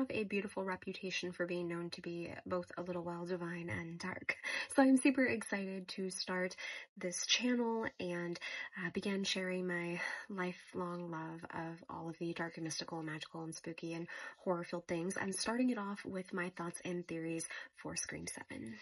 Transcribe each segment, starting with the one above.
have a beautiful reputation for being known to be both a little while divine and dark. So I'm super excited to start this channel and begin sharing my lifelong love of all of the dark and mystical, magical and spooky and horror-filled things, and starting it off with my thoughts and theories for Scream 7.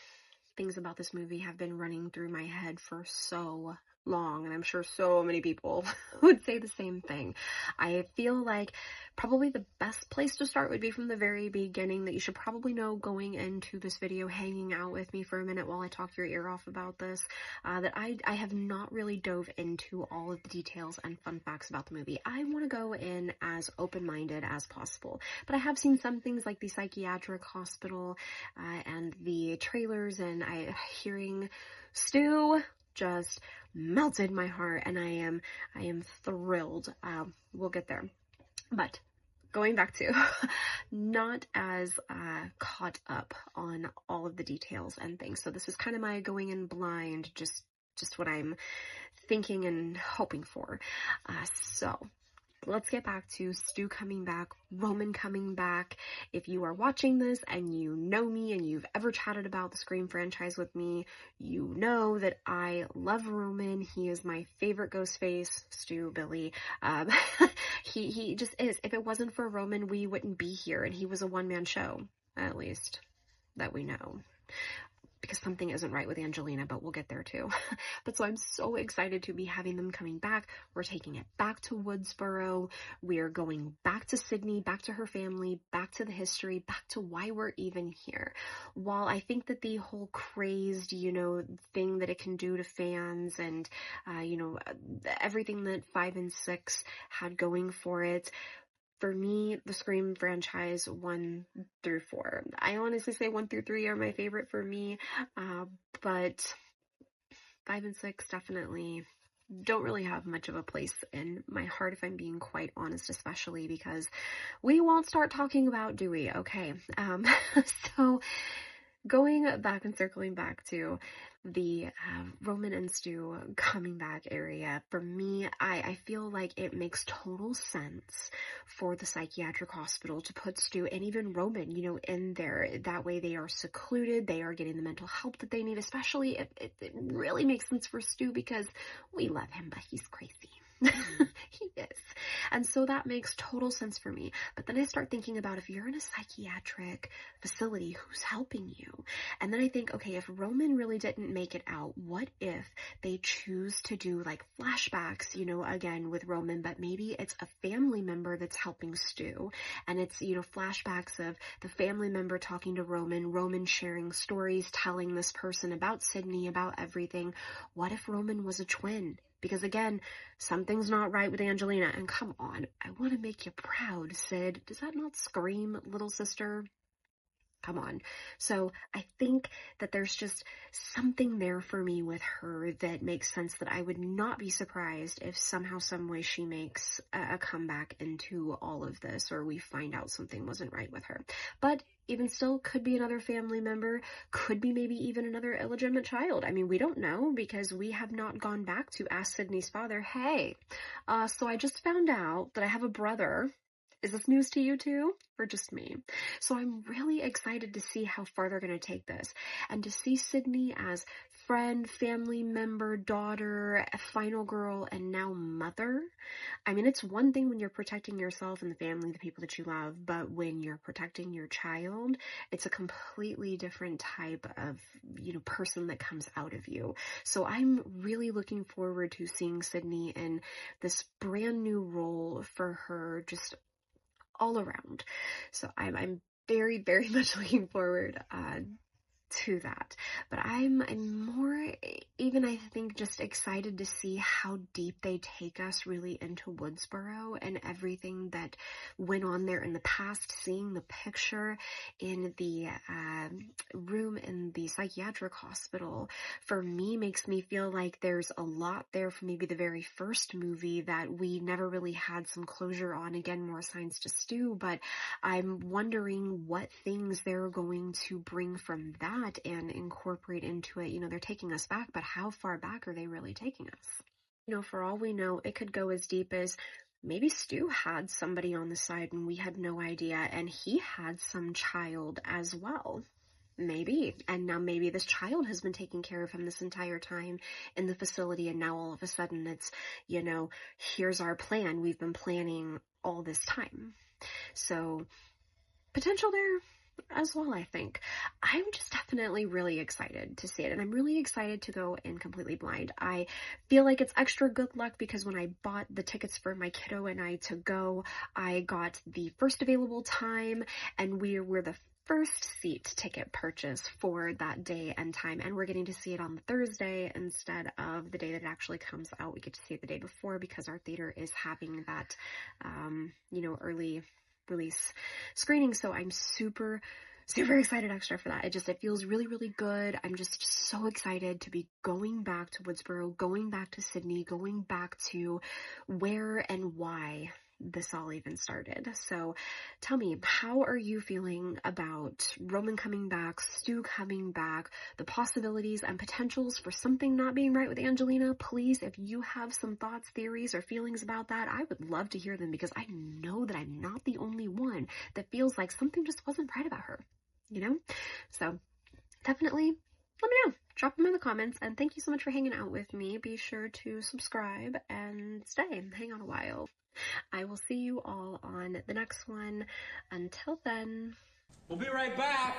Things about this movie have been running through my head for so long, and I'm sure so many people would say the same thing. I feel like probably the best place to start would be from the very beginning, that you should probably know going into this video, hanging out with me for a minute while I talk your ear off about this, that I have not really dove into all of the details and fun facts about the movie. I want to go in as open-minded as possible, but I have seen some things like the psychiatric hospital and the trailers, and hearing Stu just melted my heart, and I am thrilled. We'll get there. But going back to not as caught up on all of the details and things. So this is kind of my going in blind, just what I'm thinking and hoping for. So let's get back to Stu coming back, Roman coming back. If you are watching this and you know me and you've ever chatted about the Scream franchise with me, you know that I love Roman. He is my favorite Ghostface, Stu, Billy. He just is. If it wasn't for Roman, we wouldn't be here, and he was a one-man show, at least that we know. Because something isn't right with Angelina, but we'll get there too. But so I'm so excited to be having them coming back. We're taking it back to Woodsboro. We're going back to Sydney, back to her family, back to the history, back to why we're even here. While I think that the whole crazed, thing that it can do to fans and, everything that 5 and 6 had going for it, for me, the Scream franchise 1 through 4. I honestly say 1 through 3 are my favorite for me, but 5 and 6 definitely don't really have much of a place in my heart, if I'm being quite honest, especially because we won't start talking about Dewey, okay? So going back and circling back to the Roman and Stu coming back area, for me, I feel like it makes total sense for the psychiatric hospital to put Stu and even Roman, in there. That way they are secluded, they are getting the mental help that they need, especially it really makes sense for Stu because we love him, but he's crazy. He is. And so that makes total sense for me. But then I start thinking about, if you're in a psychiatric facility, who's helping you? And then I think, okay, if Roman really didn't make it out, what if they choose to do like flashbacks, again with Roman, but maybe it's a family member that's helping Stu, and it's, flashbacks of the family member talking to Roman sharing stories, telling this person about Sydney, about everything. What if Roman was a twin? Because again, something's not right with Angelina. And come on, I want to make you proud, Sid. Does that not scream little sister? Come on. So I think that there's just something there for me with her that makes sense, that I would not be surprised if somehow, some way she makes a comeback into all of this, or we find out something wasn't right with her. But even still, could be another family member, could be maybe even another illegitimate child. I mean, we don't know, because we have not gone back to ask Sydney's father, hey, so I just found out that I have a brother. Is this news to you too, or just me? So I'm really excited to see how far they're going to take this, and to see Sydney as friend, family member, daughter, final girl, and now mother. I mean, it's one thing when you're protecting yourself and the family, the people that you love, but when you're protecting your child, it's a completely different type of, person that comes out of you. So I'm really looking forward to seeing Sydney in this brand new role for her, just all around. So I'm very, very much looking forward to that. But I'm more, even I think, just excited to see how deep they take us really into Woodsboro and everything that went on there in the past. Seeing the picture in the room in the psychiatric hospital, for me, makes me feel like there's a lot there from maybe the very first movie that we never really had some closure on. Again, more signs to Stu, but I'm wondering what things they're going to bring from that and incorporate into it. They're taking us back, but how far back are they really taking us? For all we know, it could go as deep as maybe Stu had somebody on the side and we had no idea, and he had some child as well. Maybe. And now maybe this child has been taking care of him this entire time in the facility, and now all of a sudden it's, here's our plan. We've been planning all this time. So potential there as well, I think. I'm just definitely really excited to see it, and I'm really excited to go in completely blind. I feel like it's extra good luck because when I bought the tickets for my kiddo and I to go, I got the first available time, and we were the first seat ticket purchase for that day and time, and we're getting to see it on Thursday instead of the day that it actually comes out. We get to see it the day before because our theater is having that, early release screening. So I'm super excited extra for that. It feels really, really good. I'm just so excited to be going back to Woodsboro, going back to Sydney, going back to where and why this all even started. So tell me, how are you feeling about Roman coming back, Stu coming back, the possibilities and potentials for something not being right with Angelina? Please, if you have some thoughts, theories, or feelings about that, I would love to hear them, because I know that I'm not the only one that feels like something just wasn't right about her, So definitely let me know. Drop them in the comments, and thank you so much for hanging out with me. Be sure to subscribe and stay, hang on a while. I will see you all on the next one. Until then, we'll be right back.